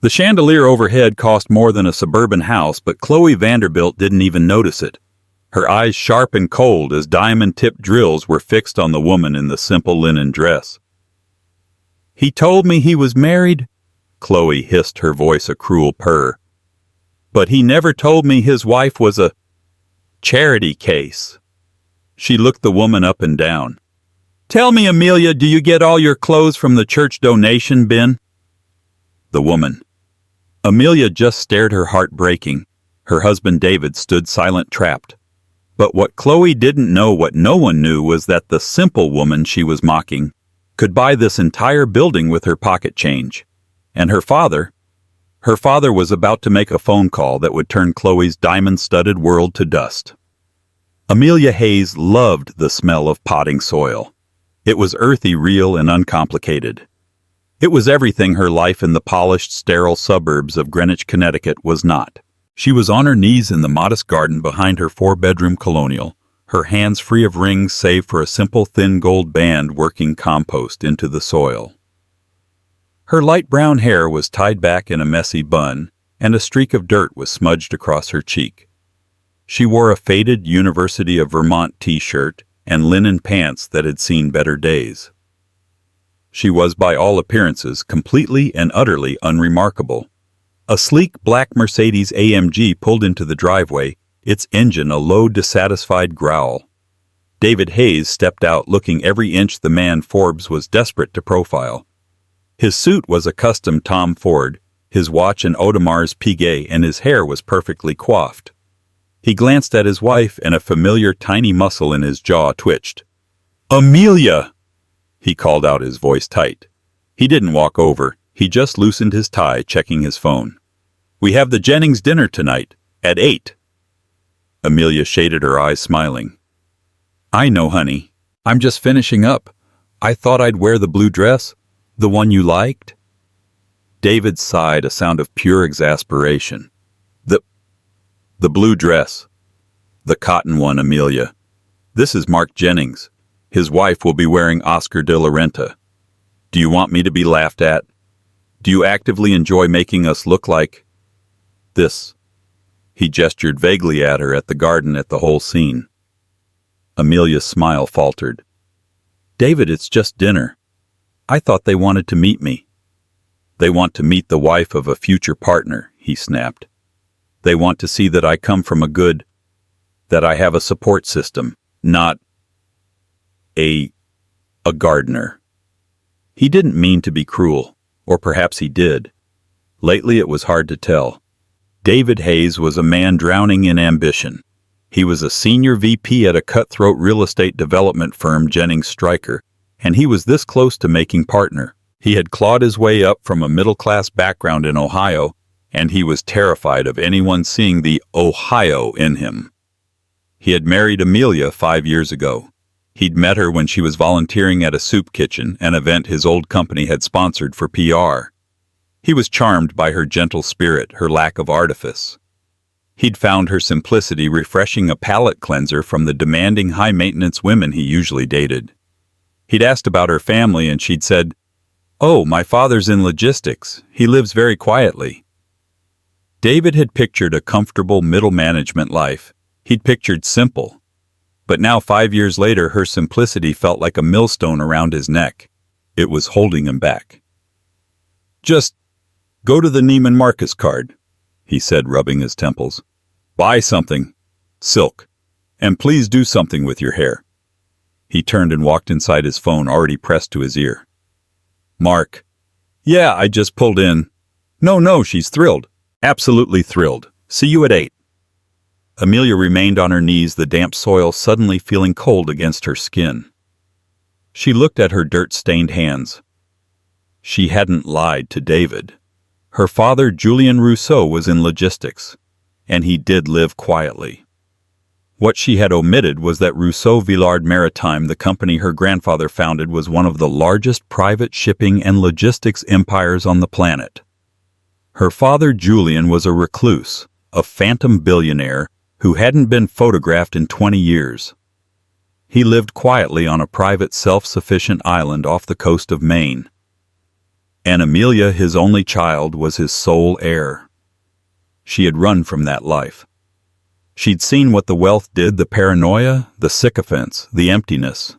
The chandelier overhead cost more than a suburban house, but Chloe Vanderbilt didn't even notice it. Her eyes sharp and cold as diamond-tipped drills were fixed on the woman in the simple linen dress. "He told me he was married," Chloe hissed, her voice a cruel purr. "But he never told me his wife was a charity case." She looked the woman up and down. "Tell me, Amelia, do you get all your clothes from the church donation bin?" The woman. Amelia just stared, her heart breaking. Her husband David stood silent, trapped. But what Chloe didn't know, what no one knew, was that the simple woman she was mocking could buy this entire building with her pocket change. And her father was about to make a phone call that would turn Chloe's diamond-studded world to dust. Amelia Hayes loved the smell of potting soil. It was earthy, real, and uncomplicated. It was everything her life in the polished, sterile suburbs of Greenwich, Connecticut was not. She was on her knees in the modest garden behind her 4-bedroom colonial, her hands free of rings save for a simple thin gold band working compost into the soil. Her light brown hair was tied back in a messy bun, and a streak of dirt was smudged across her cheek. She wore a faded University of Vermont t-shirt and linen pants that had seen better days. She was, by all appearances, completely and utterly unremarkable. A sleek black Mercedes AMG pulled into the driveway, its engine a low, dissatisfied growl. David Hayes stepped out, looking every inch the man Forbes was desperate to profile. His suit was a custom Tom Ford, his watch an Audemars Piguet, and his hair was perfectly coiffed. He glanced at his wife, and a familiar tiny muscle in his jaw twitched. "Amelia!" He called out, his voice tight. He didn't walk over. He just loosened his tie, checking his phone. "We have the Jennings dinner tonight, at 8. Amelia shaded her eyes, smiling. "I know, honey. I'm just finishing up. I thought I'd wear the blue dress, the one you liked." David sighed, a sound of pure exasperation. The blue dress. The cotton one, Amelia. This is Mark Jennings. His wife will be wearing Oscar de la Renta. Do you want me to be laughed at? Do you actively enjoy making us look like this?" He gestured vaguely at her, at the garden, at the whole scene. Amelia's smile faltered. "David, it's just dinner. I thought they wanted to meet me." "They want to meet the wife of a future partner," he snapped. "They want to see that I come from that I have a support system, not a gardener." He didn't mean to be cruel, or perhaps he did. Lately it was hard to tell. David Hayes was a man drowning in ambition. He was a senior VP at a cutthroat real estate development firm, Jennings Stryker, and he was this close to making partner. He had clawed his way up from a middle-class background in Ohio, and he was terrified of anyone seeing the Ohio in him. He had married Amelia 5 years ago. He'd met her when she was volunteering at a soup kitchen, an event his old company had sponsored for PR. He was charmed by her gentle spirit, her lack of artifice. He'd found her simplicity refreshing, a palate cleanser from the demanding, high-maintenance women he usually dated. He'd asked about her family, and she'd said, "Oh, my father's in logistics. He lives very quietly." David had pictured a comfortable middle management life. He'd pictured simple. But now, 5 years later, her simplicity felt like a millstone around his neck. It was holding him back. "Just go to the Neiman Marcus card," he said, rubbing his temples. "Buy something. Silk. And please do something with your hair." He turned and walked inside, his phone already pressed to his ear. "Mark." "Yeah, I just pulled in." No, she's thrilled. Absolutely thrilled. See you at 8. Amelia remained on her knees, the damp soil suddenly feeling cold against her skin. She looked at her dirt-stained hands. She hadn't lied to David. Her father, Julian Rousseau, was in logistics, and he did live quietly. What she had omitted was that Rousseau Villard Maritime, the company her grandfather founded, was one of the largest private shipping and logistics empires on the planet. Her father, Julian, was a recluse, a phantom billionaire who hadn't been photographed in 20 years. He lived quietly on a private, self-sufficient island off the coast of Maine. And Amelia, his only child, was his sole heir. She had run from that life. She'd seen what the wealth did, the paranoia, the sycophants, the emptiness.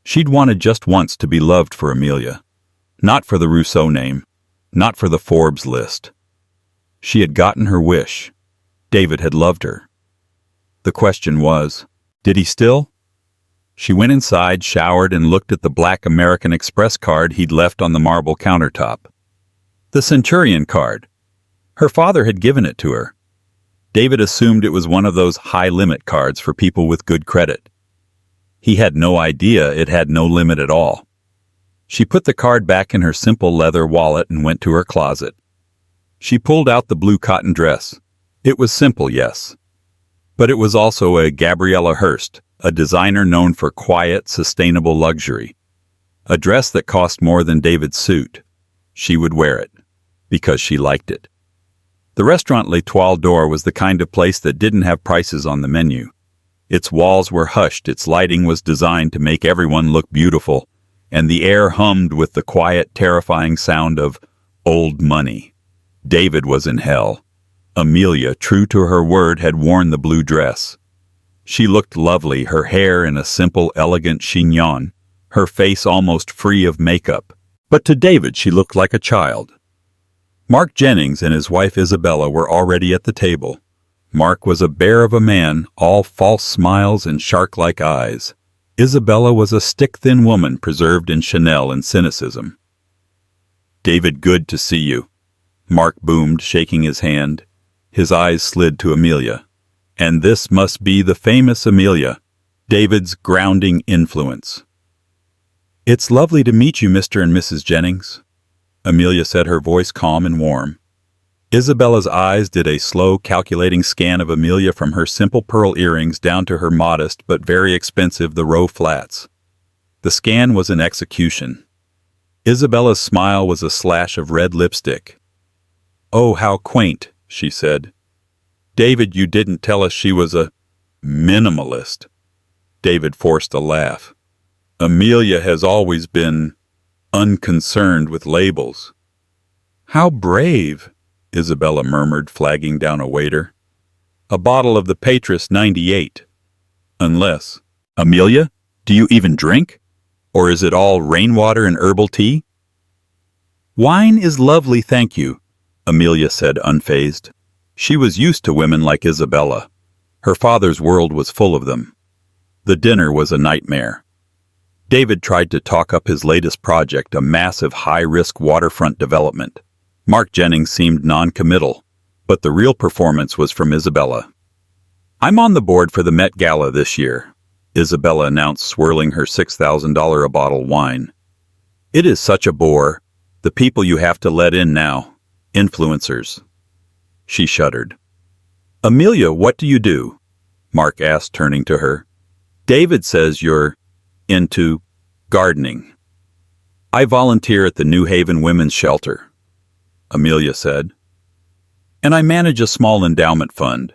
She'd wanted just once to be loved for Amelia, not for the Rousseau name, not for the Forbes list. She had gotten her wish. David had loved her. The question was, did he still? She went inside, showered, and looked at the black American Express card he'd left on the marble countertop. The Centurion card. Her father had given it to her. David assumed it was one of those high-limit cards for people with good credit. He had no idea it had no limit at all. She put the card back in her simple leather wallet and went to her closet. She pulled out the blue cotton dress. It was simple, yes. But it was also a Gabriella Hearst, a designer known for quiet, sustainable luxury. A dress that cost more than David's suit. She would wear it, because she liked it. The restaurant L'Étoile d'Or was the kind of place that didn't have prices on the menu. Its walls were hushed, its lighting was designed to make everyone look beautiful, and the air hummed with the quiet, terrifying sound of old money. David was in hell. Amelia, true to her word, had worn the blue dress. She looked lovely, her hair in a simple, elegant chignon, her face almost free of makeup. But to David she looked like a child. Mark Jennings and his wife Isabella were already at the table. Mark was a bear of a man, all false smiles and shark-like eyes. Isabella was a stick-thin woman preserved in Chanel and cynicism. "David, good to see you," Mark boomed, shaking his hand. His eyes slid to Amelia. And this must be the famous Amelia, David's grounding influence. "It's lovely to meet you, Mr. and Mrs. Jennings," Amelia said, her voice calm and warm. Isabella's eyes did a slow, calculating scan of Amelia from her simple pearl earrings down to her modest but very expensive The Row flats. The scan was an execution. Isabella's smile was a slash of red lipstick. "Oh, how quaint," she said. "David, you didn't tell us she was a minimalist." David forced a laugh. "Amelia has always been unconcerned with labels." "How brave," Isabella murmured, flagging down a waiter. "A bottle of the Patras 98. Unless, Amelia, do you even drink? Or is it all rainwater and herbal tea?" "Wine is lovely, thank you," Amelia said, unfazed. She was used to women like Isabella. Her father's world was full of them. The dinner was a nightmare. David tried to talk up his latest project, a massive high-risk waterfront development. Mark Jennings seemed non-committal, but the real performance was from Isabella. "I'm on the board for the Met Gala this year," Isabella announced, swirling her $6,000 a bottle wine. "It is such a bore. The people you have to let in now. Influencers." She shuddered. "Amelia, what do you do?" Mark asked, turning to her. "David says you're into gardening." "I volunteer at the New Haven Women's Shelter," Amelia said. "And I manage a small endowment fund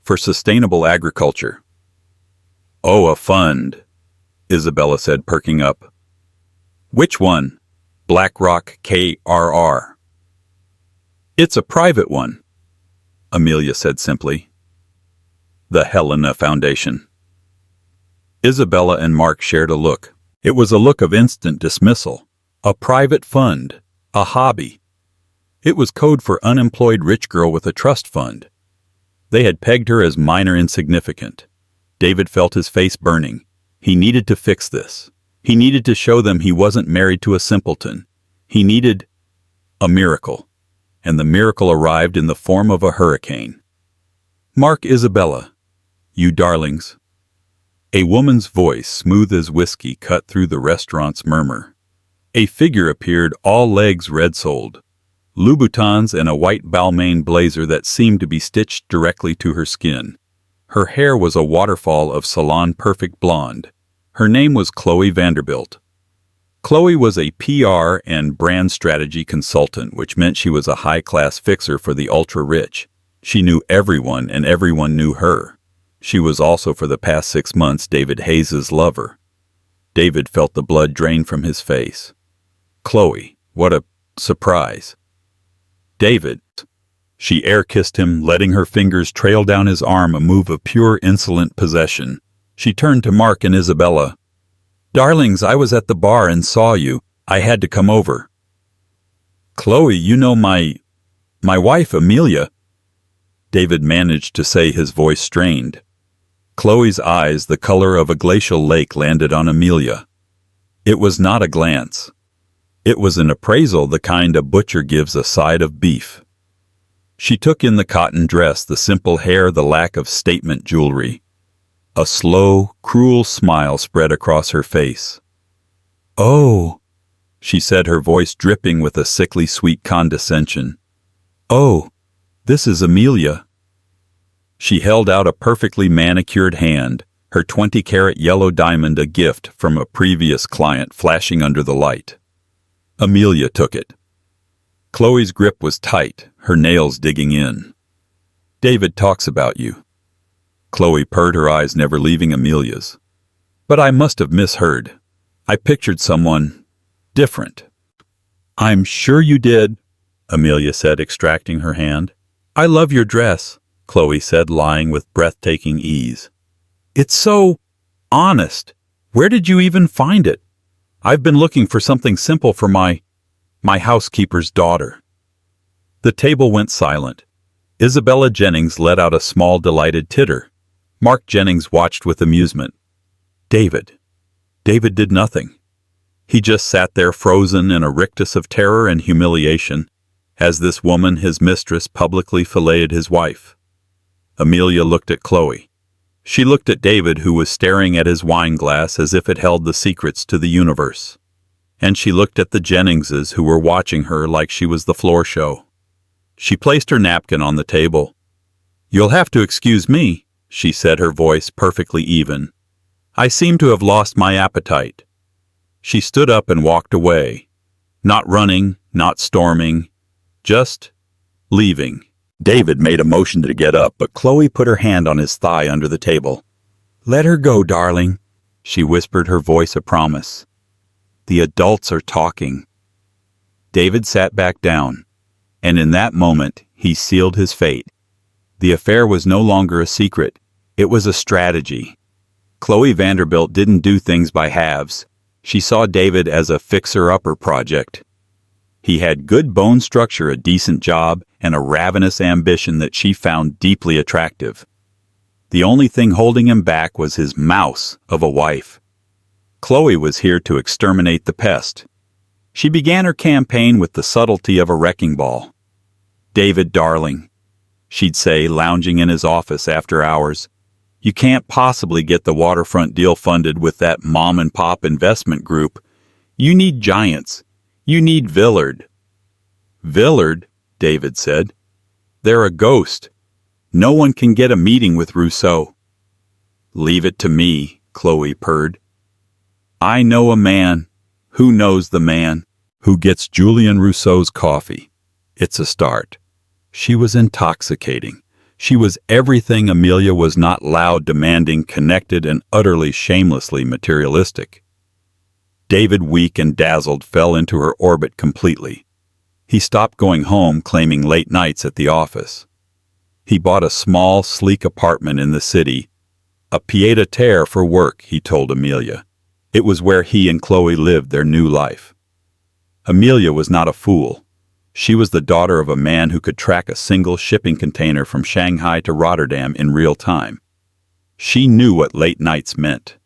for sustainable agriculture." "Oh, a fund," Isabella said, perking up. "Which one? BlackRock KRR?" "It's a private one," Amelia said simply. "The Helena Foundation." Isabella and Mark shared a look. It was a look of instant dismissal. A private fund. A hobby. It was code for unemployed rich girl with a trust fund. They had pegged her as minor insignificant. David felt his face burning. He needed to fix this. He needed to show them he wasn't married to a simpleton. He needed a miracle. And the miracle arrived in the form of a hurricane. "Mark, Isabella, you darlings." A woman's voice, smooth as whiskey, cut through the restaurant's murmur. A figure appeared, all legs red-soled. Louboutins and a white Balmain blazer that seemed to be stitched directly to her skin. Her hair was a waterfall of salon-perfect blonde. Her name was Chloe Vanderbilt. Chloe was a PR and brand strategy consultant, which meant she was a high-class fixer for the ultra-rich. She knew everyone, and everyone knew her. She was also, for the past 6 months, David Hayes's lover. David felt the blood drain from his face. Chloe, what a surprise. David. She air-kissed him, letting her fingers trail down his arm, a move of pure insolent possession. She turned to Mark and Isabella. Darlings, I was at the bar and saw you. I had to come over. Chloe, you know my wife, Amelia. David managed to say, his voice strained. Chloe's eyes, the color of a glacial lake, landed on Amelia. It was not a glance. It was an appraisal, the kind a butcher gives a side of beef. She took in the cotton dress, the simple hair, the lack of statement jewelry. A slow, cruel smile spread across her face. Oh, she said, her voice dripping with a sickly sweet condescension. Oh, this is Amelia. She held out a perfectly manicured hand, her 20-carat yellow diamond, a gift from a previous client, flashing under the light. Amelia took it. Chloe's grip was tight, her nails digging in. David talks about you. Chloe purred, her eyes never leaving Amelia's. But I must have misheard. I pictured someone different. I'm sure you did, Amelia said, extracting her hand. I love your dress, Chloe said, lying with breathtaking ease. It's so honest. Where did you even find it? I've been looking for something simple for my housekeeper's daughter. The table went silent. Isabella Jennings let out a small, delighted titter. Mark Jennings watched with amusement. David did nothing. He just sat there, frozen in a rictus of terror and humiliation, as this woman, his mistress, publicly filleted his wife. Amelia looked at Chloe. She looked at David, who was staring at his wine glass as if it held the secrets to the universe. And she looked at the Jenningses, who were watching her like she was the floor show. She placed her napkin on the table. You'll have to excuse me, she said, her voice perfectly even. I seem to have lost my appetite. She stood up and walked away. Not running, not storming, just leaving. David made a motion to get up, but Chloe put her hand on his thigh under the table. Let her go, darling, she whispered, her voice a promise. The adults are talking. David sat back down, and in that moment he sealed his fate. The affair was no longer a secret. It was a strategy. Chloe Vanderbilt didn't do things by halves. She saw David as a fixer-upper project. He had good bone structure, a decent job, and a ravenous ambition that she found deeply attractive. The only thing holding him back was his mouse of a wife. Chloe was here to exterminate the pest. She began her campaign with the subtlety of a wrecking ball. David, darling, she'd say, lounging in his office after hours, you can't possibly get the waterfront deal funded with that mom-and-pop investment group. You need giants. You need Villard. Villard, David said. They're a ghost. No one can get a meeting with Rousseau. Leave it to me, Chloe purred. I know a man. Who knows the man? Who gets Julian Rousseau's coffee? It's a start. She was intoxicating. She was everything Amelia was not: loud, demanding, connected, and utterly shamelessly materialistic. David, weak and dazzled, fell into her orbit completely. He stopped going home, claiming late nights at the office. He bought a small, sleek apartment in the city, a pied-à-terre for work, he told Amelia. It was where he and Chloe lived their new life. Amelia was not a fool. She was the daughter of a man who could track a single shipping container from Shanghai to Rotterdam in real time. She knew what late nights meant.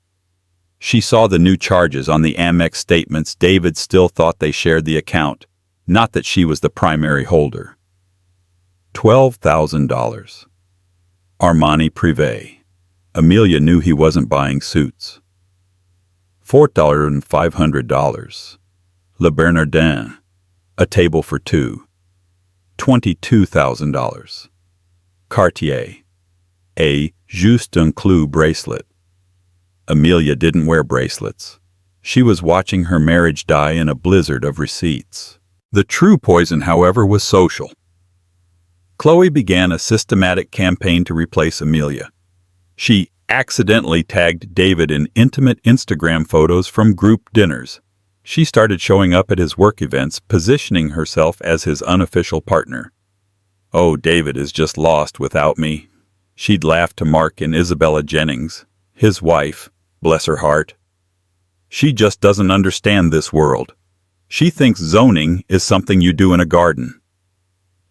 She saw the new charges on the Amex statements. David still thought they shared the account, not that she was the primary holder. $12,000. Armani Privé. Amelia knew he wasn't buying suits. $4,500. Le Bernardin. A table for two. $22,000. Cartier. A Juste un Clou bracelet. Amelia didn't wear bracelets. She was watching her marriage die in a blizzard of receipts. The true poison, however, was social. Chloe began a systematic campaign to replace Amelia. She accidentally tagged David in intimate Instagram photos from group dinners. She started showing up at his work events, positioning herself as his unofficial partner. "Oh, David is just lost without me," she'd laugh to Mark and Isabella Jennings, his wife, bless her heart. "She just doesn't understand this world. She thinks zoning is something you do in a garden."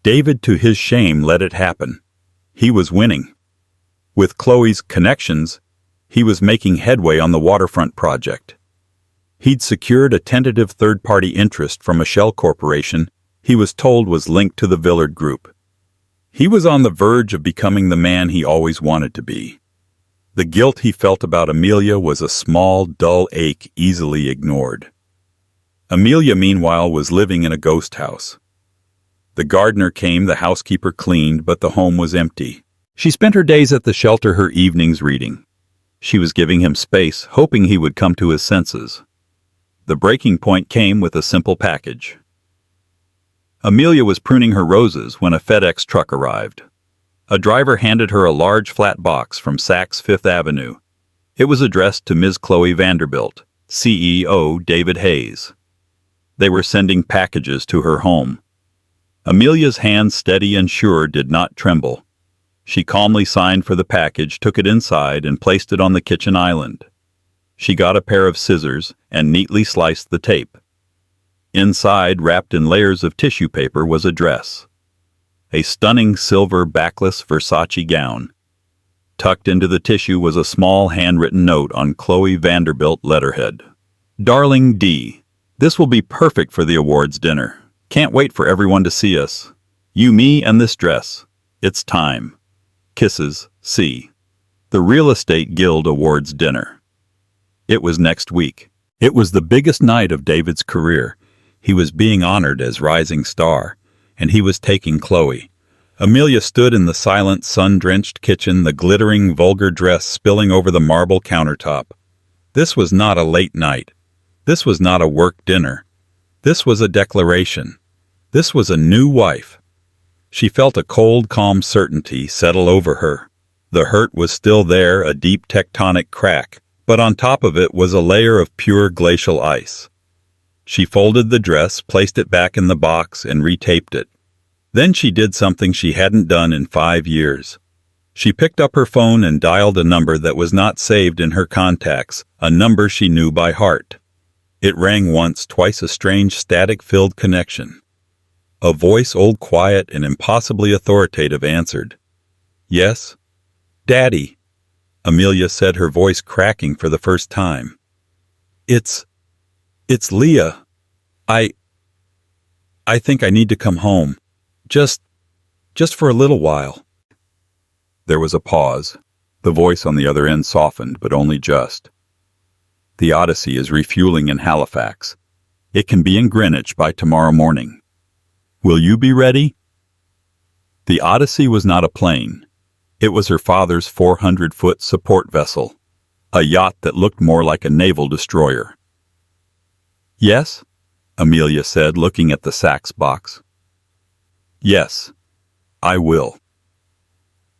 David, to his shame, let it happen. He was winning. With Chloe's connections, he was making headway on the waterfront project. He'd secured a tentative third-party interest from a shell corporation he was told was linked to the Villard Group. He was on the verge of becoming the man he always wanted to be. The guilt he felt about Amelia was a small, dull ache easily ignored. Amelia, meanwhile, was living in a ghost house. The gardener came, the housekeeper cleaned, but the home was empty. She spent her days at the shelter, her evenings reading. She was giving him space, hoping he would come to his senses. The breaking point came with a simple package. Amelia was pruning her roses when a FedEx truck arrived. A driver handed her a large flat box from Saks Fifth Avenue. It was addressed to Ms. Chloe Vanderbilt, CEO David Hayes. They were sending packages to her home. Amelia's hand, steady and sure, did not tremble. She calmly signed for the package, took it inside, and placed it on the kitchen island. She got a pair of scissors and neatly sliced the tape. Inside, wrapped in layers of tissue paper, was a dress. A stunning silver backless Versace gown. Tucked into the tissue was a small handwritten note on Chloe Vanderbilt letterhead. "Darling D, this will be perfect for the awards dinner. Can't wait for everyone to see us. You, me, and this dress. It's time. Kisses, C." The Real Estate Guild Awards dinner. It was next week. It was the biggest night of David's career. He was being honored as rising star, and he was taking Chloe. Amelia stood in the silent, sun-drenched kitchen, the glittering, vulgar dress spilling over the marble countertop. This was not a late night. This was not a work dinner. This was a declaration. This was a new wife. She felt a cold, calm certainty settle over her. The hurt was still there, a deep tectonic crack, but on top of it was a layer of pure glacial ice. She folded the dress, placed it back in the box, and retaped it. Then she did something she hadn't done in 5 years. She picked up her phone and dialed a number that was not saved in her contacts, a number she knew by heart. It rang once, twice, a strange, static-filled connection. A voice, old, quiet, and impossibly authoritative, answered. "Yes?" "Daddy," Amelia said, her voice cracking for the first time. It's Leah. I think I need to come home. Just for a little while." There was a pause. The voice on the other end softened, but only just. "The Odyssey is refueling in Halifax. It can be in Greenwich by tomorrow morning. Will you be ready?" The Odyssey was not a plane. It was her father's 400-foot support vessel, a yacht that looked more like a naval destroyer. "Yes?" Amelia said, looking at the Saks box. "Yes, I will."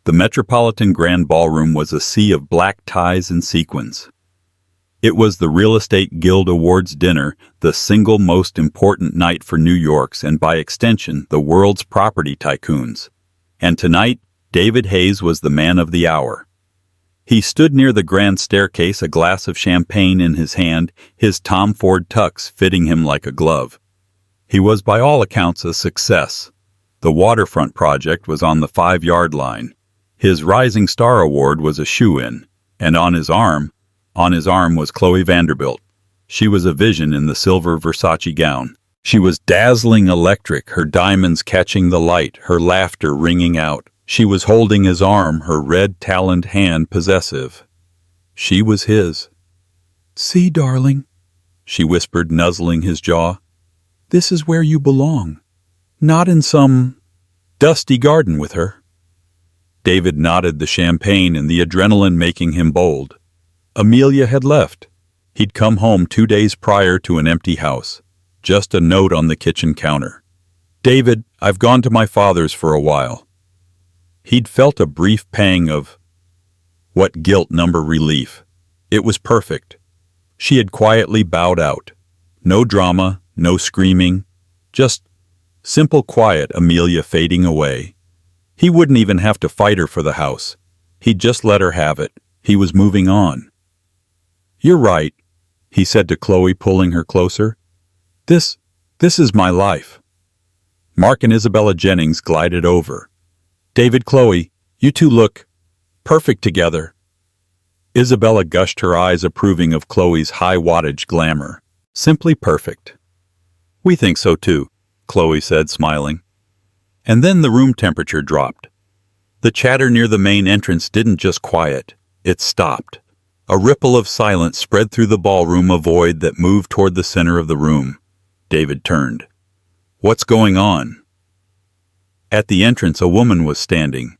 The Metropolitan Grand Ballroom was a sea of black ties and sequins. It was the Real Estate Guild Awards dinner, the single most important night for New York's and, by extension, the world's property tycoons. And tonight, David Hayes was the man of the hour. He stood near the grand staircase, a glass of champagne in his hand, his Tom Ford tux fitting him like a glove. He was by all accounts a success. The waterfront project was on the 5-yard line. His Rising Star Award was a shoe-in, and on his arm was Chloe Vanderbilt. She was a vision in the silver Versace gown. She was dazzling electric, her diamonds catching the light, her laughter ringing out. She was holding his arm, her red taloned hand possessive. She was his. "See, darling," she whispered, nuzzling his jaw. "This is where you belong. Not in some dusty garden with her." David nodded, the champagne and the adrenaline making him bold. Amelia had left. He'd come home 2 days prior to an empty house. Just a note on the kitchen counter. "David, I've gone to my father's for a while." He'd felt a brief pang of, relief. It was perfect. She had quietly bowed out. No drama, no screaming, just simple quiet Amelia fading away. He wouldn't even have to fight her for the house. He'd just let her have it. He was moving on. "You're right," he said to Chloe, pulling her closer. This is my life." Mark and Isabella Jennings glided over. "David, Chloe, you two look perfect together." Isabella gushed her eyes, approving of Chloe's high-wattage glamour. "Simply perfect." "We think so too," Chloe said, smiling. And then the room temperature dropped. The chatter near the main entrance didn't just quiet, it stopped. A ripple of silence spread through the ballroom, a void that moved toward the center of the room. David turned. "What's going on?" At the entrance, a woman was standing.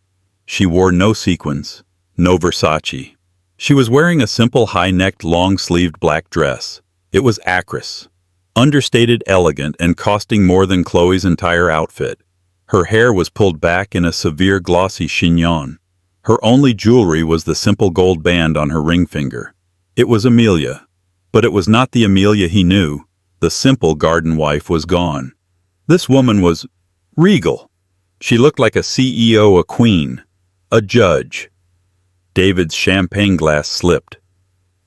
She wore no sequins, no Versace. She was wearing a simple high-necked, long-sleeved black dress. It was acris, understated, elegant, and costing more than Chloe's entire outfit. Her hair was pulled back in a severe, glossy chignon. Her only jewelry was the simple gold band on her ring finger. It was Amelia, but it was not the Amelia he knew. The simple garden wife was gone. This woman was regal. She looked like a CEO, a queen, a judge. David's champagne glass slipped.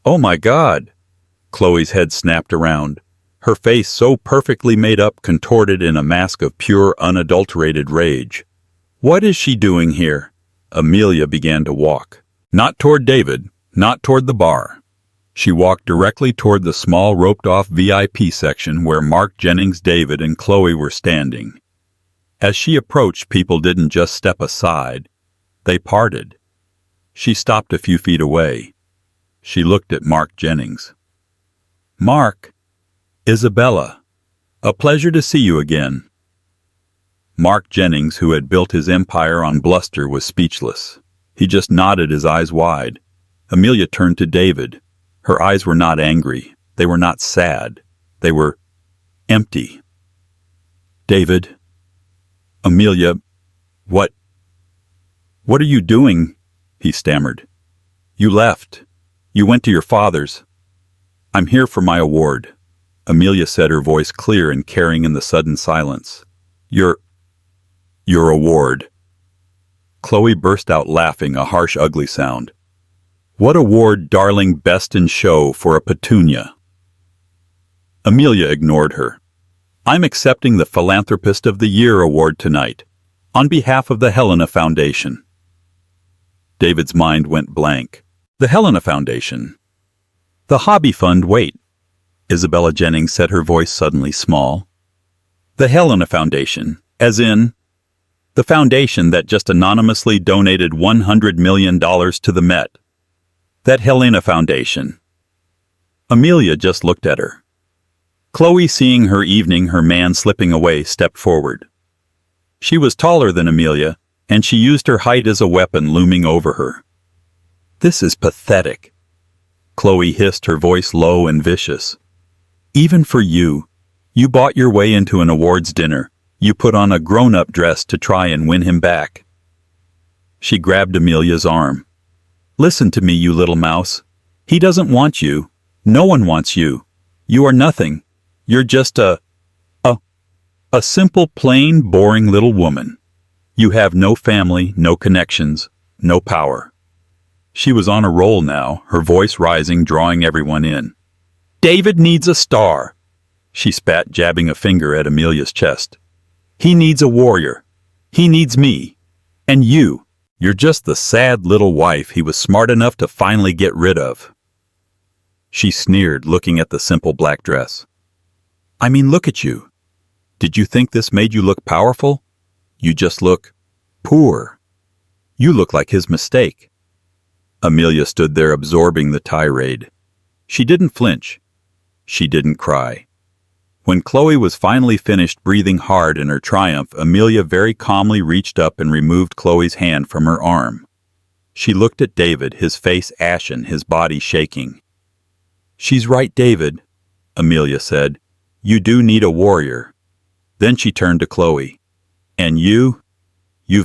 "Oh my God!" Chloe's head snapped around. Her face, so perfectly made up, contorted in a mask of pure, unadulterated rage. "What is she doing here?" Amelia began to walk. Not toward David, not toward the bar. She walked directly toward the small, roped-off VIP section where Mark, Jennings, David, and Chloe were standing. As she approached, people didn't just step aside. They parted. She stopped a few feet away. She looked at Mark Jennings. "Mark, Isabella, a pleasure to see you again." Mark Jennings, who had built his empire on bluster, was speechless. He just nodded, his eyes wide. Amelia turned to David. Her eyes were not angry. They were not sad. They were empty. "David, Amelia, what are you doing?" he stammered. "You left. You went to your father's." "I'm here for my award," Amelia said, her voice clear and caring in the sudden silence. Your award." Chloe burst out laughing, a harsh, ugly sound. "What award, darling? Best in show for a petunia." Amelia ignored her. "I'm accepting the Philanthropist of the Year award tonight, on behalf of the Helena Foundation." David's mind went blank. The Helena Foundation. The Hobby Fund, wait. Isabella Jennings said, her voice suddenly small. The Helena Foundation, as in the foundation that just anonymously donated $100 million to the Met. That Helena Foundation. Amelia just looked at her. Chloe, seeing her evening, her man slipping away, stepped forward. She was taller than Amelia, and she used her height as a weapon, looming over her. "This is pathetic," Chloe hissed, her voice low and vicious. "Even for you. You bought your way into an awards dinner. You put on a grown-up dress to try and win him back." She grabbed Amelia's arm. "Listen to me, you little mouse. He doesn't want you. No one wants you. You are nothing. You're just a simple, plain, boring little woman. You have no family, no connections, no power." She was on a roll now, her voice rising, drawing everyone in. "David needs a star," she spat, jabbing a finger at Amelia's chest. "He needs a warrior. He needs me. And you're just the sad little wife he was smart enough to finally get rid of." She sneered, looking at the simple black dress. "I mean, look at you. Did you think this made you look powerful? You just look poor. You look like his mistake." Amelia stood there, absorbing the tirade. She didn't flinch. She didn't cry. When Chloe was finally finished, breathing hard in her triumph, Amelia very calmly reached up and removed Chloe's hand from her arm. She looked at David, his face ashen, his body shaking. "She's right, David," Amelia said. "You do need a warrior." Then she turned to Chloe. "And you've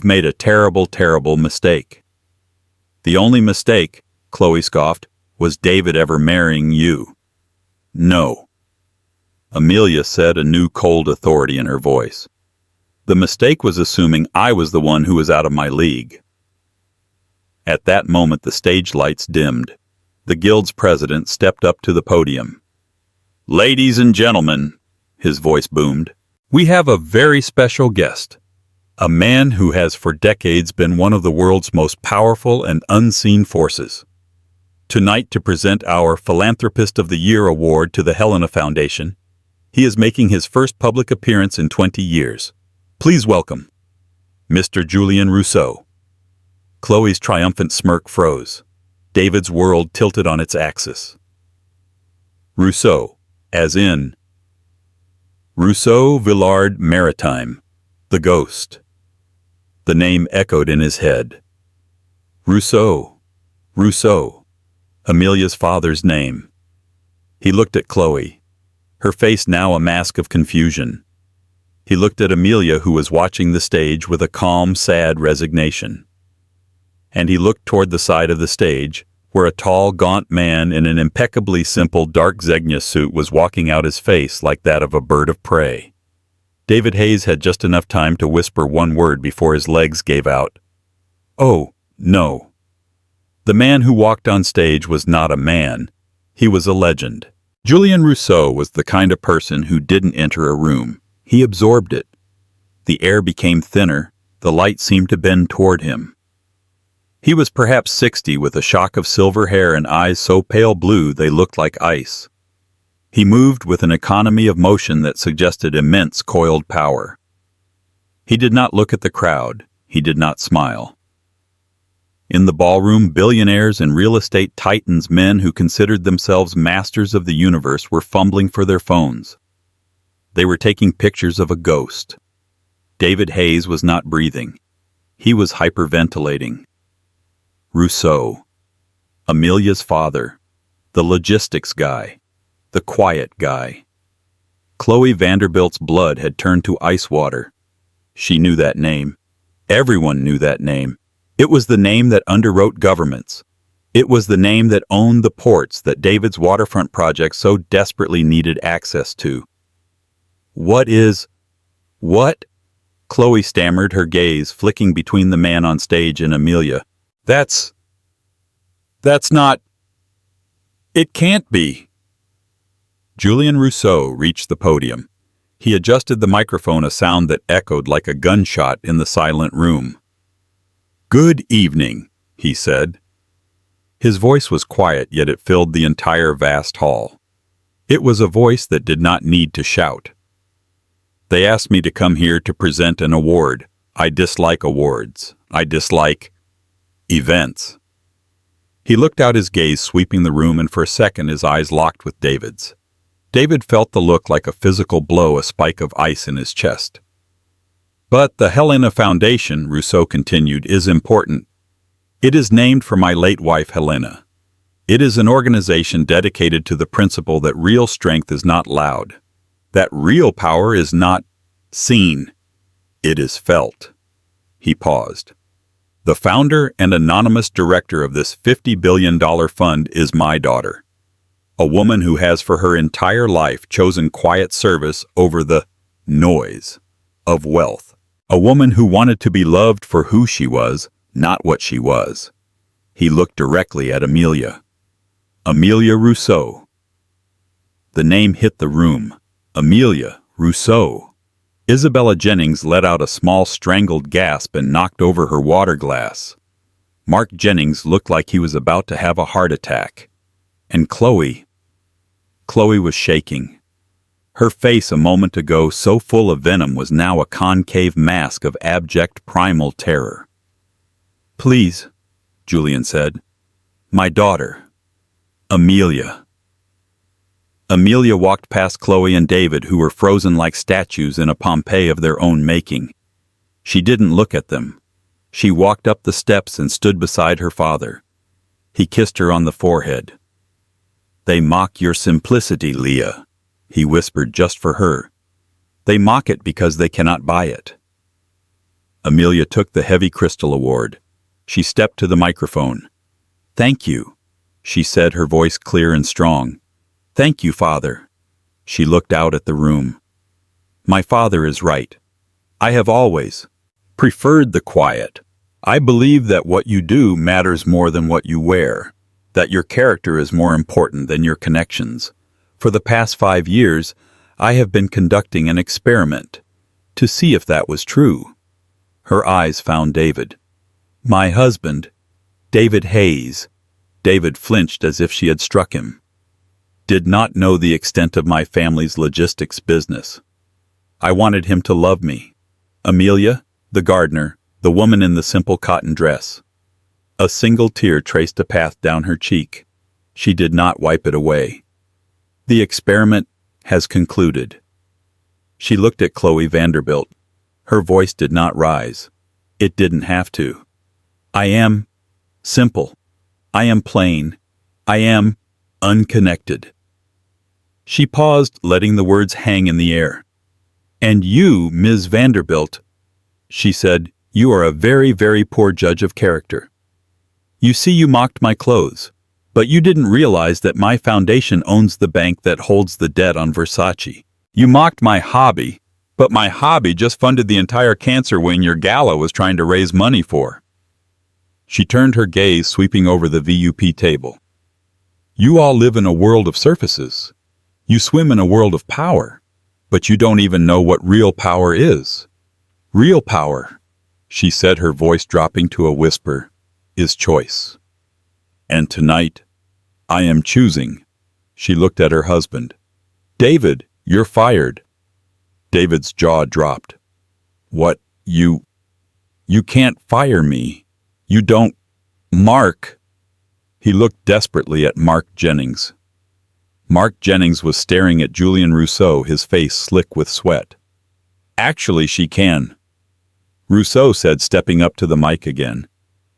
made a terrible, terrible mistake." "The only mistake," Chloe scoffed, "was David ever marrying you." "No." Amelia said, a new cold authority in her voice. The mistake was assuming I was the one who was out of my league. At that moment the stage lights dimmed. The guild's president stepped up to the podium. "Ladies and gentlemen," his voice boomed, "we have a very special guest. A man who has for decades been one of the world's most powerful and unseen forces. Tonight, to present our Philanthropist of the Year award to the Helena Foundation, he is making his first public appearance in 20 years. Please welcome Mr. Julian Rousseau." Chloe's triumphant smirk froze. David's world tilted on its axis. Rousseau, as in Rousseau Villard Maritime, the ghost. The name echoed in his head. Rousseau, Rousseau, Amelia's father's name. He looked at Chloe, her face now a mask of confusion. He looked at Amelia, who was watching the stage with a calm, sad resignation. And he looked toward the side of the stage, where a tall, gaunt man in an impeccably simple dark Zegna suit was walking out his face like that of a bird of prey. David Hayes had just enough time to whisper one word before his legs gave out. "Oh, no." The man who walked on stage was not a man. He was a legend. Julian Rousseau was the kind of person who didn't enter a room. He absorbed it. The air became thinner. The light seemed to bend toward him. He was perhaps 60, with a shock of silver hair and eyes so pale blue they looked like ice. He moved with an economy of motion that suggested immense coiled power. He did not look at the crowd. He did not smile. In the ballroom, billionaires and real estate titans, men who considered themselves masters of the universe, were fumbling for their phones. They were taking pictures of a ghost. David Hayes was not breathing. He was hyperventilating. Rousseau, Amelia's father, the logistics guy, the quiet guy. Chloe Vanderbilt's blood had turned to ice water. She knew that name. Everyone knew that name. It was the name that underwrote governments. It was the name that owned the ports that David's waterfront project so desperately needed access to. What? Chloe stammered, her gaze flicking between the man on stage and Amelia. That's not... It can't be. Julian Rousseau reached the podium. He adjusted the microphone, a sound that echoed like a gunshot in the silent room. "Good evening," he said. His voice was quiet, yet it filled the entire vast hall. It was a voice that did not need to shout. "They asked me to come here to present an award. I dislike awards. I dislike events." He looked out, his gaze sweeping the room, and for a second his eyes locked with David's. David felt the look like a physical blow, a spike of ice in his chest. "But the Helena Foundation," Rousseau continued, "is important. It is named for my late wife, Helena. It is an organization dedicated to the principle that real strength is not loud, that real power is not seen. It is felt." He paused. "The founder and anonymous director of this $50 billion fund is my daughter, a woman who has for her entire life chosen quiet service over the noise of wealth, a woman who wanted to be loved for who she was, not what she was." He looked directly at Amelia. Amelia Rousseau. The name hit the room. Amelia Rousseau. Isabella Jennings let out a small strangled gasp and knocked over her water glass. Mark Jennings looked like he was about to have a heart attack. And Chloe was shaking. Her face, a moment ago so full of venom, was now a concave mask of abject primal terror. "Please," Julian said. "My daughter, Amelia." Amelia walked past Chloe and David, who were frozen like statues in a Pompeii of their own making. She didn't look at them. She walked up the steps and stood beside her father. He kissed her on the forehead. "They mock your simplicity, Leah," he whispered just for her. "They mock it because they cannot buy it." Amelia took the heavy crystal award. She stepped to the microphone. "Thank you," she said, her voice clear and strong. "Thank you, Father." She looked out at the room. My father is right. I have always preferred the quiet. I believe that what you do matters more than what you wear, that your character is more important than your connections. For the past 5 years, I have been conducting an experiment to see if that was true. Her eyes found David. My husband, David Hayes. David flinched as if she had struck him. Did not know the extent of my family's logistics business. I wanted him to love me. Amelia, the gardener, the woman in the simple cotton dress. A single tear traced a path down her cheek. She did not wipe it away. The experiment has concluded. She looked at Chloe Vanderbilt. Her voice did not rise. It didn't have to. I am simple. I am plain. I am unconnected. She paused, letting the words hang in the air. And you, Ms. Vanderbilt, she said, you are a very, very poor judge of character. You see, you mocked my clothes, but you didn't realize that my foundation owns the bank that holds the debt on Versace. You mocked my hobby, but my hobby just funded the entire cancer wing your gala was trying to raise money for. She turned her gaze, sweeping over the VUP table. You all live in a world of surfaces. You swim in a world of power, but you don't even know what real power is. Real power, she said, her voice dropping to a whisper, is choice. And tonight, I am choosing. She looked at her husband. David, you're fired. David's jaw dropped. What, you can't fire me. You don't, Mark. He looked desperately at Mark Jennings. Mark Jennings was staring at Julian Rousseau, his face slick with sweat. Actually, she can. Rousseau said, stepping up to the mic again.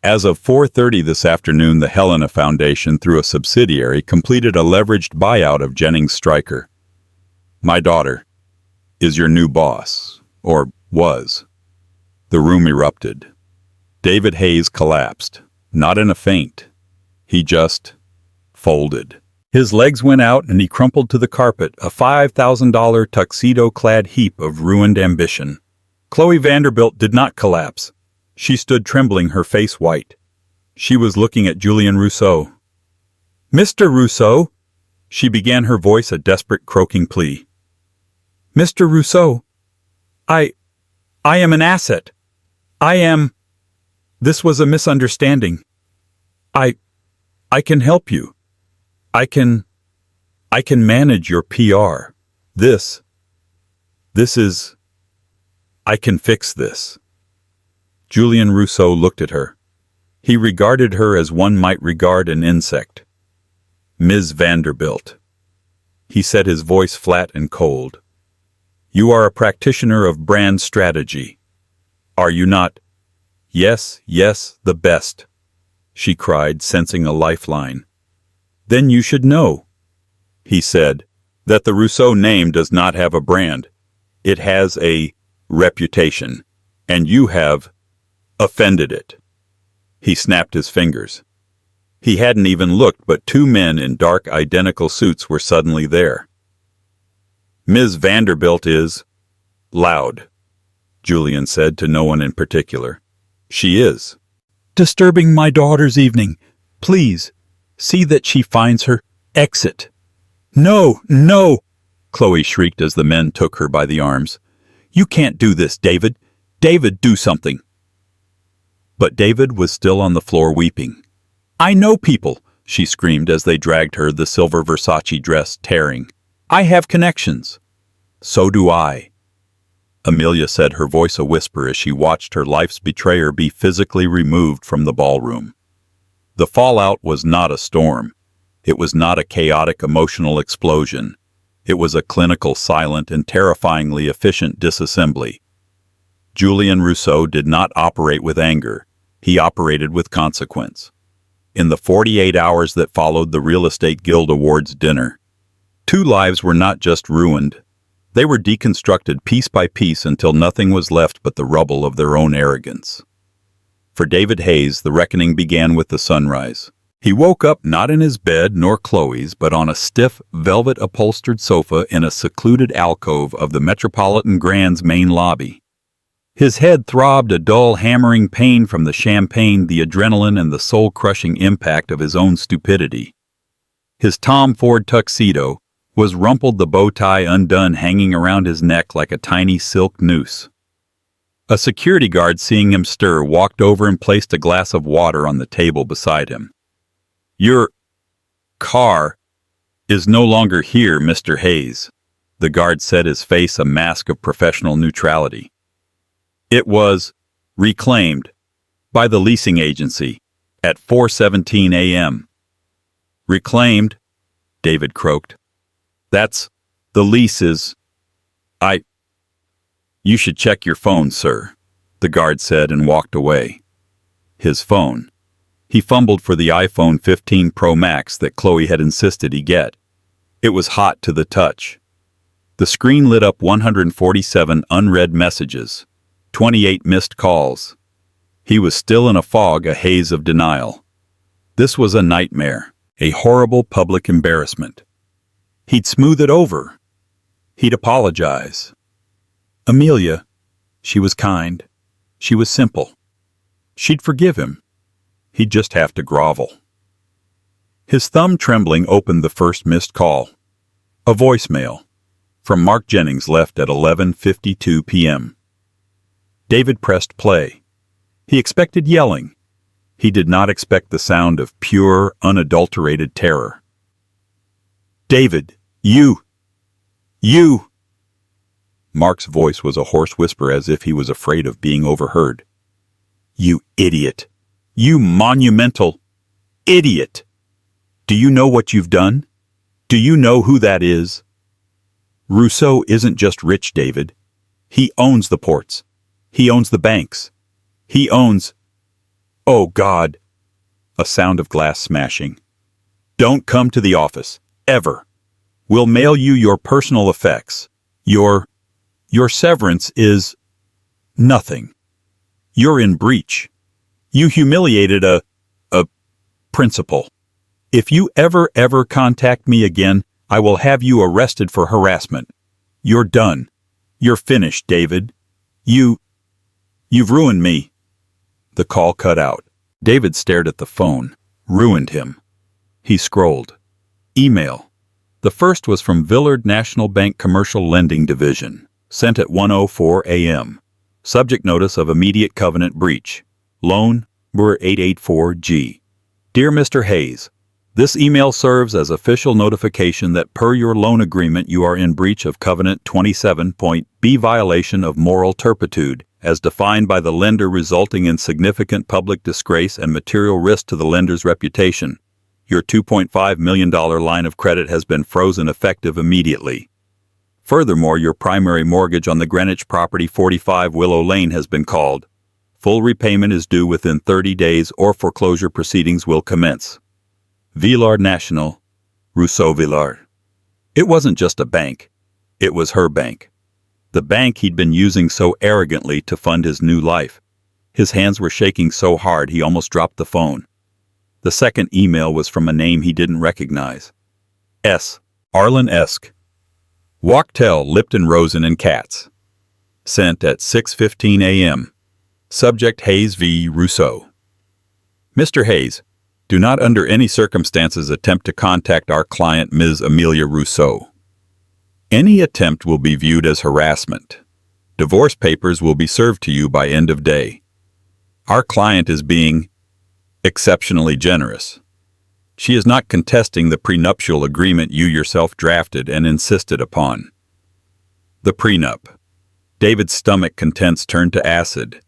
As of 4:30 this afternoon, the Helena Foundation, through a subsidiary, completed a leveraged buyout of Jennings Stryker. My daughter is your new boss, or was. The room erupted. David Hayes collapsed, not in a faint. He just folded. His legs went out and he crumpled to the carpet, a $5,000 tuxedo-clad heap of ruined ambition. Chloe Vanderbilt did not collapse. She stood trembling, her face white. She was looking at Julian Rousseau. Mr. Rousseau, she began, her voice a desperate croaking plea. Mr. Rousseau, I am an asset. This was a misunderstanding. I can help you. I can manage your PR. This is, I can fix this. Julian Rousseau looked at her. He regarded her as one might regard an insect. Ms. Vanderbilt. He said, his voice flat and cold. You are a practitioner of brand strategy. Are you not? Yes, the best, she cried, sensing a lifeline. Then you should know, he said, that the Rousseau name does not have a brand. It has a reputation, and you have offended it. He snapped his fingers. He hadn't even looked, but 2 men in dark, identical suits were suddenly there. Ms. Vanderbilt is loud, Julian said, to no one in particular. She is disturbing my daughter's evening. Please, see that she finds her exit. No, Chloe shrieked as the men took her by the arms. You can't do this, David. David, do something. But David was still on the floor weeping. I know people, she screamed as they dragged her, the silver Versace dress tearing. I have connections. So do I. Amelia said, her voice a whisper as she watched her life's betrayer be physically removed from the ballroom. The fallout was not a storm. It was not a chaotic emotional explosion. It was a clinical, silent, and terrifyingly efficient disassembly. Julian Rousseau did not operate with anger. He operated with consequence. In the 48 hours that followed the Real Estate Guild Awards dinner, 2 lives were not just ruined. They were deconstructed piece by piece until nothing was left but the rubble of their own arrogance. For David Hayes, the reckoning began with the sunrise. He woke up not in his bed nor Chloe's, but on a stiff, velvet-upholstered sofa in a secluded alcove of the Metropolitan Grand's main lobby. His head throbbed a dull, hammering pain from the champagne, the adrenaline, and the soul-crushing impact of his own stupidity. His Tom Ford tuxedo was rumpled, the bow tie undone, hanging around his neck like a tiny silk noose. A security guard, seeing him stir, walked over and placed a glass of water on the table beside him. "Your car is no longer here, Mr. Hayes," the guard said, his face a mask of professional neutrality. "It was reclaimed by the leasing agency at 4:17 a.m. "Reclaimed?" David croaked. "The lease is... You should check your phone, sir," the guard said and walked away. His phone. He fumbled for the iPhone 15 Pro Max that Chloe had insisted he get. It was hot to the touch. The screen lit up 147 unread messages, 28 missed calls. He was still in a fog, a haze of denial. This was a nightmare, a horrible public embarrassment. He'd smooth it over. He'd apologize. Amelia, she was kind. She was simple. She'd forgive him. He'd just have to grovel. His thumb, trembling, opened the first missed call. A voicemail from Mark Jennings, left at 11:52 p.m. David pressed play. He expected yelling. He did not expect the sound of pure, unadulterated terror. "David, you! Mark's voice was a hoarse whisper, as if he was afraid of being overheard. "You idiot! You monumental idiot! Do you know what you've done? Do you know who that is? Rousseau isn't just rich, David. He owns the ports. He owns the banks. He owns... Oh, God!" A sound of glass smashing. "Don't come to the office. Ever. We'll mail you your personal effects. Your severance is... nothing. You're in breach. You humiliated a principal. If you ever contact me again, I will have you arrested for harassment. You're done. You're finished, David. You've ruined me." The call cut out. David stared at the phone. Ruined him. He scrolled. Email. The first was from Villard National Bank Commercial Lending Division, sent at 1:04 a.m. Subject: notice of immediate covenant breach. Loan, Bur 884G. Dear Mr. Hayes, this email serves as official notification that per your loan agreement you are in breach of Covenant 27.B, violation of moral turpitude, as defined by the lender, resulting in significant public disgrace and material risk to the lender's reputation. Your $2.5 million line of credit has been frozen effective immediately. Furthermore, your primary mortgage on the Greenwich property 45 Willow Lane has been called. Full repayment is due within 30 days or foreclosure proceedings will commence. Villard National, Rousseau Villard. It wasn't just a bank. It was her bank. The bank he'd been using so arrogantly to fund his new life. His hands were shaking so hard he almost dropped the phone. The second email was from a name he didn't recognize. S. Arlen Esk. Wachtell, Lipton, Rosen and Katz. Sent at 6:15 a.m. Subject: Hayes v. Rousseau. Mr. Hayes, do not under any circumstances attempt to contact our client, Ms. Amelia Rousseau. Any attempt will be viewed as harassment. Divorce papers will be served to you by end of day. Our client is being exceptionally generous. She is not contesting the prenuptial agreement you yourself drafted and insisted upon. The prenup. David's stomach contents turned to acid.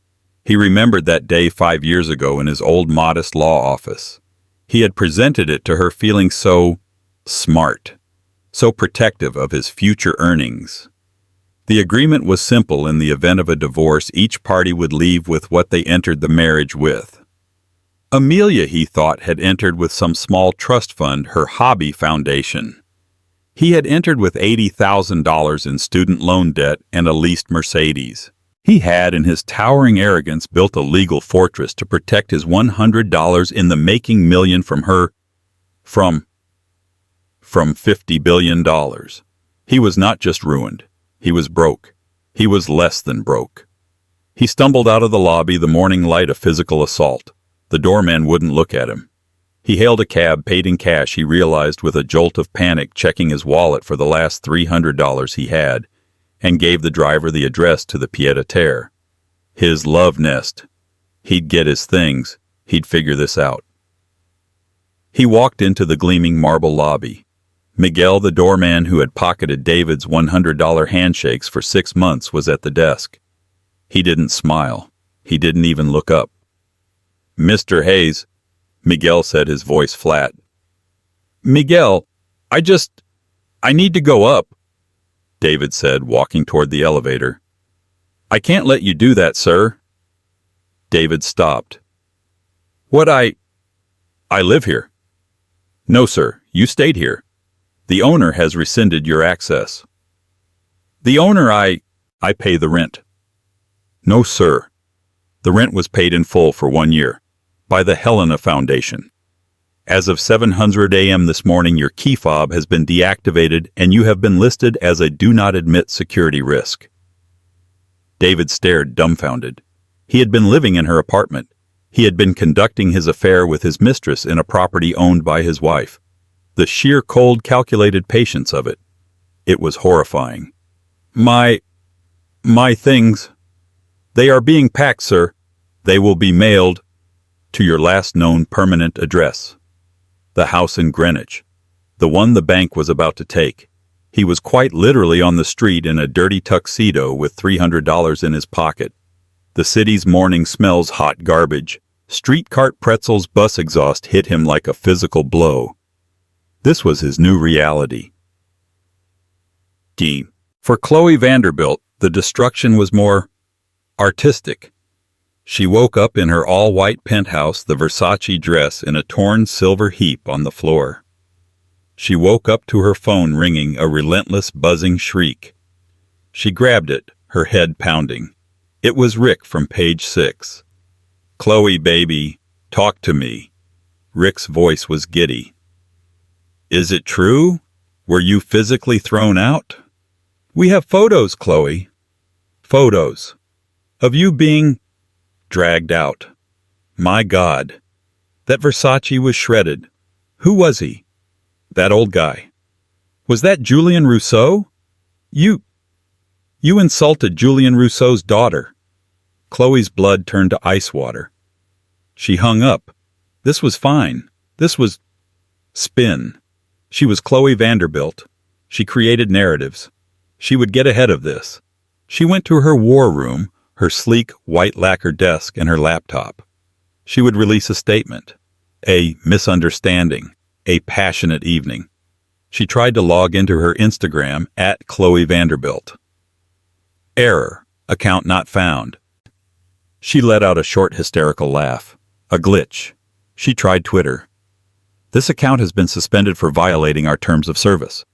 He remembered that day 5 years ago in his old modest law office. He had presented it to her feeling so smart, so protective of his future earnings. The agreement was simple. In the event of a divorce, each party would leave with what they entered the marriage with. Amelia, he thought, had entered with some small trust fund, her hobby foundation. He had entered with $80,000 in student loan debt and a leased Mercedes. He had, in his towering arrogance, built a legal fortress to protect his $100 in the making million from her, from $50 billion. He was not just ruined. He was broke. He was less than broke. He stumbled out of the lobby, the morning light a physical assault. The doorman wouldn't look at him. He hailed a cab, paid in cash, he realized with a jolt of panic, checking his wallet for the last $300 he had, and gave the driver the address to the pied-à-terre. His love nest. He'd get his things. He'd figure this out. He walked into the gleaming marble lobby. Miguel, the doorman who had pocketed David's $100 handshakes for 6 months, was at the desk. He didn't smile. He didn't even look up. "Mr. Hayes," Miguel said, his voice flat. "Miguel, I need to go up," David said, walking toward the elevator. "I can't let you do that, sir." David stopped. I live here." "No, sir, you stayed here. The owner has rescinded your access." "The owner, I pay the rent." "No, sir. The rent was paid in full for 1 year by the Helena Foundation. As of 700 a.m. this morning, your key fob has been deactivated and you have been listed as a do not admit security risk." David stared, dumbfounded. He had been living in her apartment. He had been conducting his affair with his mistress in a property owned by his wife. The sheer cold, calculated patience of it. It was horrifying. My things. They are being packed, sir. They will be mailed to your last known permanent address. The house in Greenwich. The one the bank was about to take. He was quite literally on the street in a dirty tuxedo with $300 in his pocket. The city's morning smells hot garbage. Street cart pretzels, bus exhaust hit him like a physical blow. This was his new reality. For Chloe Vanderbilt, the destruction was more artistic. She woke up in her all-white penthouse, the Versace dress in a torn silver heap on the floor. She woke up to her phone ringing, a relentless buzzing shriek. She grabbed it, her head pounding. It was Rick from page 6. "Chloe, baby, talk to me." Rick's voice was giddy. "Is it true? Were you physically thrown out?" "We have photos, Chloe. Photos. Of you being dragged out. My God. That Versace was shredded. Who was he? That old guy. Was that Julian Rousseau? You insulted Julian Rousseau's daughter." Chloe's blood turned to ice water. She hung up. This was fine. This was spin. She was Chloe Vanderbilt. She created narratives. She would get ahead of this. She went to her war room, her sleek white lacquer desk and her laptop. She would release a statement. A misunderstanding. A passionate evening. She tried to log into her Instagram at Chloe Vanderbilt. Error. Account not found. She let out a short hysterical laugh. A glitch. She tried Twitter. This account has been suspended for violating our terms of service.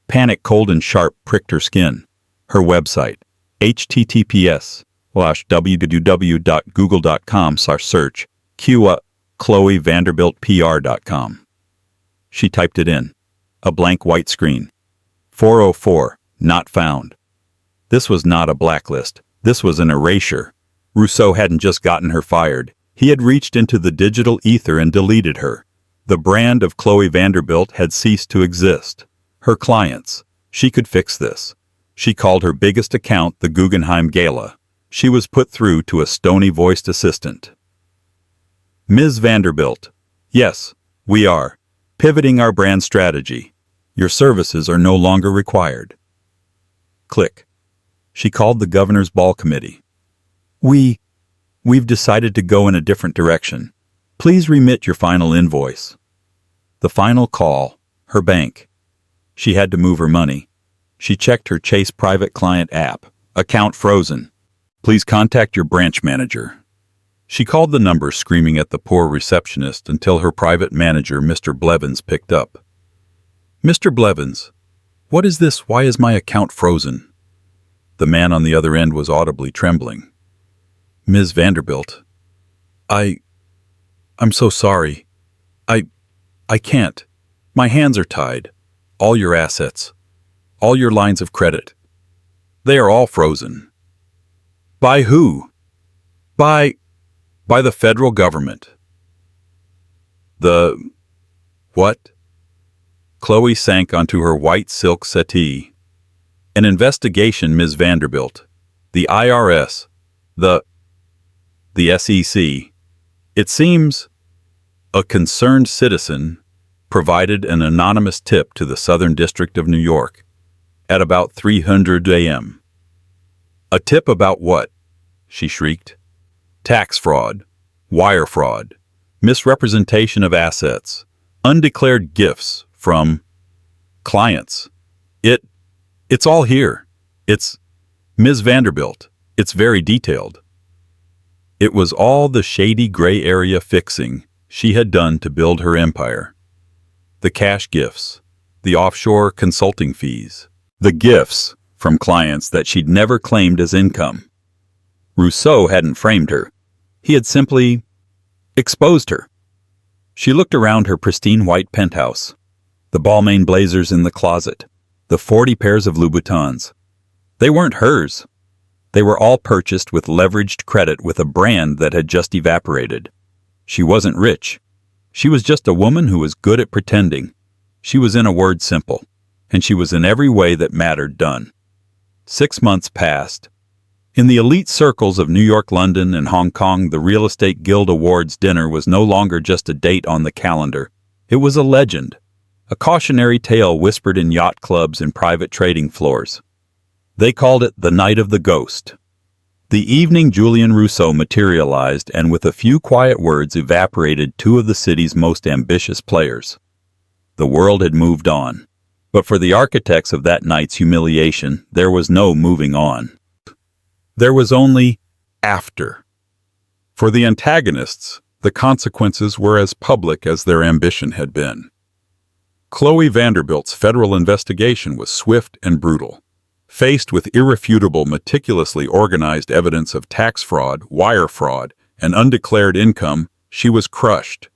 Panic, cold and sharp, pricked her skin. Her website. https://www.google.com/search ChloeVanderbiltPR.com. She typed it in. A blank white screen. 404. Not found. This was not a blacklist. This was an erasure. Rousseau hadn't just gotten her fired. He had reached into the digital ether and deleted her. The brand of Chloe Vanderbilt had ceased to exist. Her clients. She could fix this. She called her biggest account the Guggenheim Gala. She was put through to a stony-voiced assistant. "Ms. Vanderbilt. Yes, we are pivoting our brand strategy. Your services are no longer required." Click. She called the governor's ball committee. We've decided to go in a different direction. Please remit your final invoice." The final call. Her bank. She had to move her money. She checked her Chase private client app. Account frozen. "Please contact your branch manager." She called the number, screaming at the poor receptionist until her private manager, Mr. Blevins, picked up. "Mr. Blevins, what is this? Why is my account frozen?" The man on the other end was audibly trembling. "Ms. Vanderbilt, I'm so sorry. I can't. My hands are tied. All your assets, all your lines of credit, they are all frozen." "By who?" By the federal government." "The what?" Chloe sank onto her white silk settee. "An investigation, Ms. Vanderbilt. The IRS. The SEC. It seems a concerned citizen provided an anonymous tip to the Southern District of New York at about 300 a.m. "A tip about what?" she shrieked. "Tax fraud, wire fraud, misrepresentation of assets, undeclared gifts from clients. It's all here. It's Ms. Vanderbilt. It's very detailed." It was all the shady gray area fixing she had done to build her empire. The cash gifts, the offshore consulting fees, the gifts from clients that she'd never claimed as income. Rousseau hadn't framed her. He had simply exposed her. She looked around her pristine white penthouse, the Balmain blazers in the closet, the 40 pairs of Louboutins. They weren't hers. They were all purchased with leveraged credit with a brand that had just evaporated. She wasn't rich. She was just a woman who was good at pretending. She was, in a word, simple, and she was in every way that mattered done. 6 months passed. In the elite circles of New York, London, and Hong Kong, the Real Estate Guild Awards dinner was no longer just a date on the calendar. It was a legend, a cautionary tale whispered in yacht clubs and private trading floors. They called it the Night of the Ghost. The evening Julian Rousseau materialized and with a few quiet words evaporated two of the city's most ambitious players. The world had moved on, but for the architects of that night's humiliation, there was no moving on. There was only after. For the antagonists, the consequences were as public as their ambition had been. Chloe Vanderbilt's federal investigation was swift and brutal. Faced with irrefutable, meticulously organized evidence of tax fraud, wire fraud, and undeclared income, she was crushed.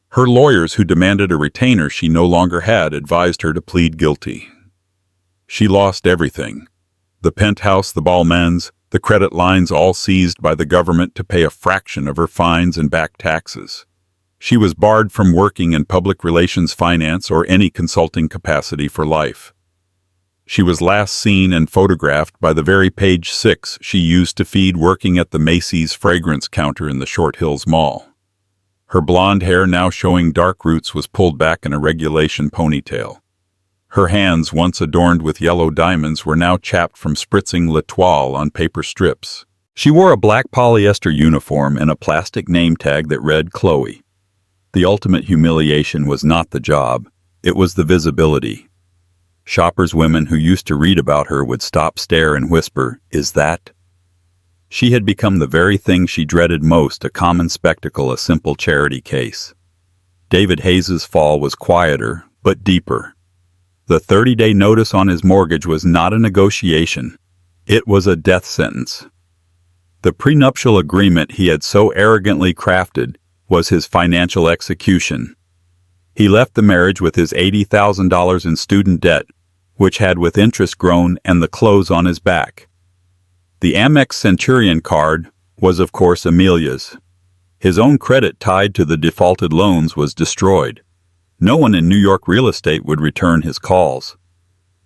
Her lawyers, who demanded a retainer she no longer had, advised her to plead guilty. She lost everything. The penthouse, the Balmains, the credit lines, all seized by the government to pay a fraction of her fines and back taxes. She was barred from working in public relations, finance, or any consulting capacity for life. She was last seen and photographed by the very page 6 she used to feed working at the Macy's fragrance counter in the Short Hills Mall. Her blonde hair, now showing dark roots, was pulled back in a regulation ponytail. Her hands, once adorned with yellow diamonds, were now chapped from spritzing l'étoile on paper strips. She wore a black polyester uniform and a plastic name tag that read Chloe. The ultimate humiliation was not the job, it was the visibility. Shoppers, women who used to read about her, would stop, stare, and whisper, "Is that?" She had become the very thing she dreaded most, a common spectacle, a simple charity case. David Hayes's fall was quieter, but deeper. The 30-day notice on his mortgage was not a negotiation. It was a death sentence. The prenuptial agreement he had so arrogantly crafted was his financial execution. He left the marriage with his $80,000 in student debt, which had with interest grown, and the clothes on his back. The Amex Centurion card was, of course, Amelia's. His own credit tied to the defaulted loans was destroyed. No one in New York real estate would return his calls.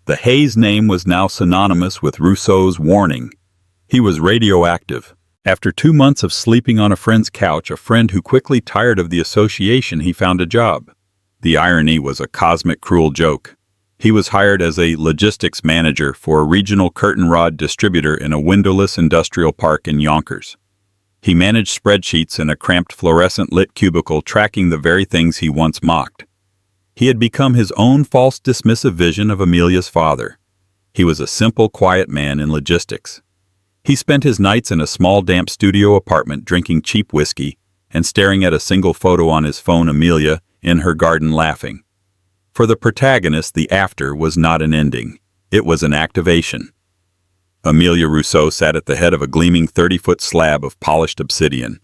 The Hayes name was now synonymous with Rousseau's warning. He was radioactive. After 2 months of sleeping on a friend's couch, a friend who quickly tired of the association, he found a job. The irony was a cosmic, cruel joke. He was hired as a logistics manager for a regional curtain rod distributor in a windowless industrial park in Yonkers. He managed spreadsheets in a cramped, fluorescent-lit cubicle, tracking the very things he once mocked. He had become his own false, dismissive vision of Amelia's father. He was a simple, quiet man in logistics. He spent his nights in a small, damp studio apartment, drinking cheap whiskey and staring at a single photo on his phone, Amelia, in her garden, laughing. For the protagonist, the after was not an ending. It was an activation. Amelia Rousseau sat at the head of a gleaming 30-foot slab of polished obsidian.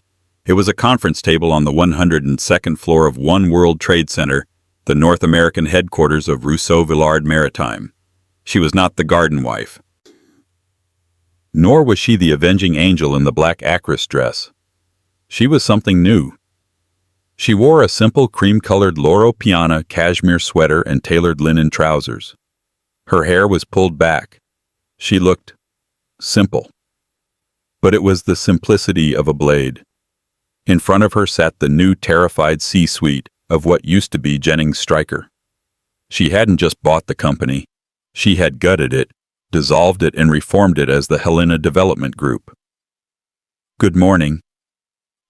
It was a conference table on the 102nd floor of One World Trade Center, the North American headquarters of Rousseau Villard Maritime. She was not the garden wife. Nor was she the avenging angel in the black actress dress. She was something new. She wore a simple cream-colored Loro Piana cashmere sweater and tailored linen trousers. Her hair was pulled back. She looked simple. But it was the simplicity of a blade. In front of her sat the new terrified C-suite of what used to be Jennings Stryker. She hadn't just bought the company. She had gutted it, dissolved it, and reformed it as the Helena Development Group. "Good morning,"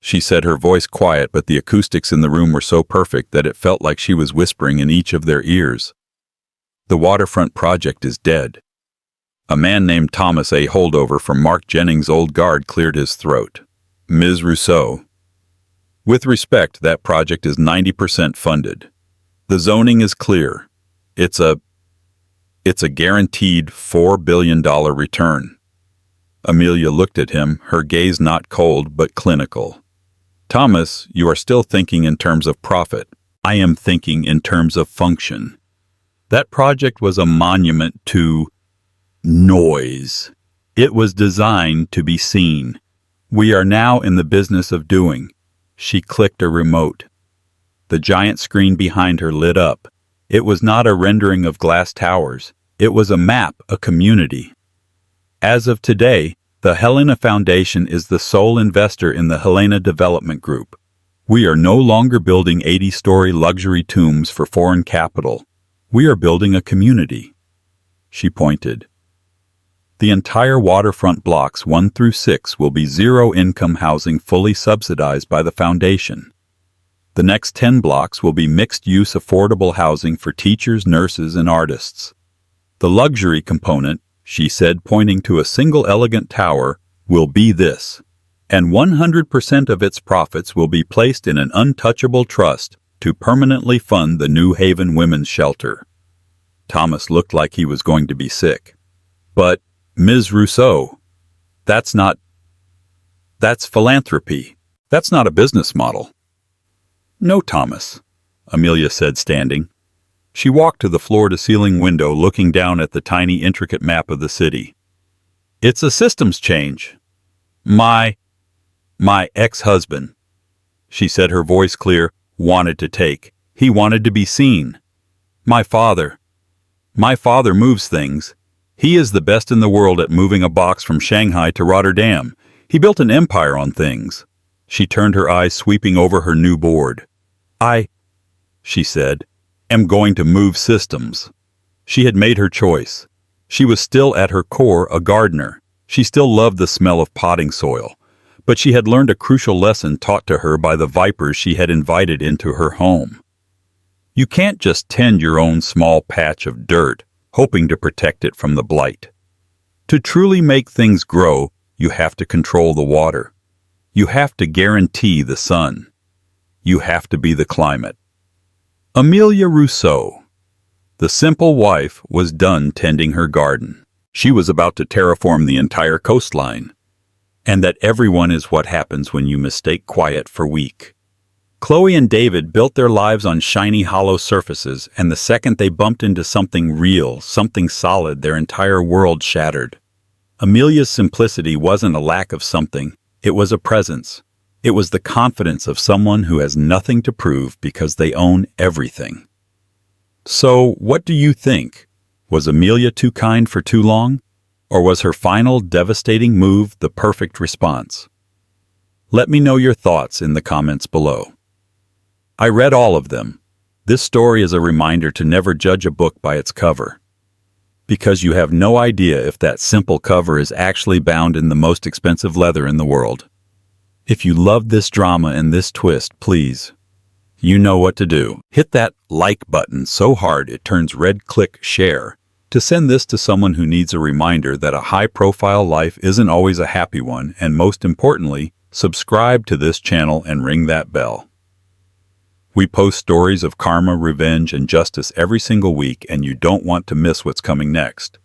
she said, her voice quiet, but the acoustics in the room were so perfect that it felt like she was whispering in each of their ears. "The waterfront project is dead." A man named Thomas, a holdover from Mark Jennings' old guard, cleared his throat. "Ms. Rousseau, with respect, that project is 90% funded. The zoning is clear. It's a guaranteed $4 billion return." Amelia looked at him, her gaze not cold but clinical. "Thomas, you are still thinking in terms of profit. I am thinking in terms of function. That project was a monument to noise. It was designed to be seen. We are now in the business of doing." She clicked a remote. The giant screen behind her lit up. It was not a rendering of glass towers. It was a map, a community. As of today, the Helena Foundation is the sole investor in the Helena Development Group. We are no longer building 80-story luxury tombs for foreign capital. We are building a community. She pointed. The entire waterfront blocks 1 through 6 will be zero-income housing fully subsidized by the foundation. The next 10 blocks will be mixed-use affordable housing for teachers, nurses, and artists. The luxury component, she said, pointing to a single elegant tower, will be this, and 100% of its profits will be placed in an untouchable trust to permanently fund the New Haven Women's Shelter. Thomas looked like he was going to be sick. "But, Ms. Rousseau, that's philanthropy. That's not a business model." "No, Thomas," Amelia said, standing. She walked to the floor-to-ceiling window, looking down at the tiny, intricate map of the city. "It's a systems change. My ex-husband," she said, her voice clear, "wanted to take. He wanted to be seen. My father moves things. He is the best in the world at moving a box from Shanghai to Rotterdam. He built an empire on things." She turned her eyes sweeping over her new board. She said, "am going to move systems." She had made her choice. She was still at her core a gardener. She still loved the smell of potting soil. But she had learned a crucial lesson taught to her by the vipers she had invited into her home. You can't just tend your own small patch of dirt, hoping to protect it from the blight. To truly make things grow, you have to control the water. You have to guarantee the sun. You have to be the climate. Amelia Rousseau, the simple wife, was done tending her garden. She was about to terraform the entire coastline. And that everyone is what happens when you mistake quiet for weak. Chloe and David built their lives on shiny, hollow surfaces, and the second they bumped into something real, something solid, their entire world shattered. Amelia's simplicity wasn't a lack of something, it was a presence. It was the confidence of someone who has nothing to prove because they own everything. So, what do you think? Was Amelia too kind for too long? Or was her final, devastating move the perfect response? Let me know your thoughts in the comments below. I read all of them. This story is a reminder to never judge a book by its cover. Because you have no idea if that simple cover is actually bound in the most expensive leather in the world. If you love this drama and this twist, please, you know what to do. Hit that like button so hard it turns red. Click share to send this to someone who needs a reminder that a high-profile life isn't always a happy one, and most importantly, subscribe to this channel and ring that bell. We post stories of karma, revenge, and justice every single week, and you don't want to miss what's coming next.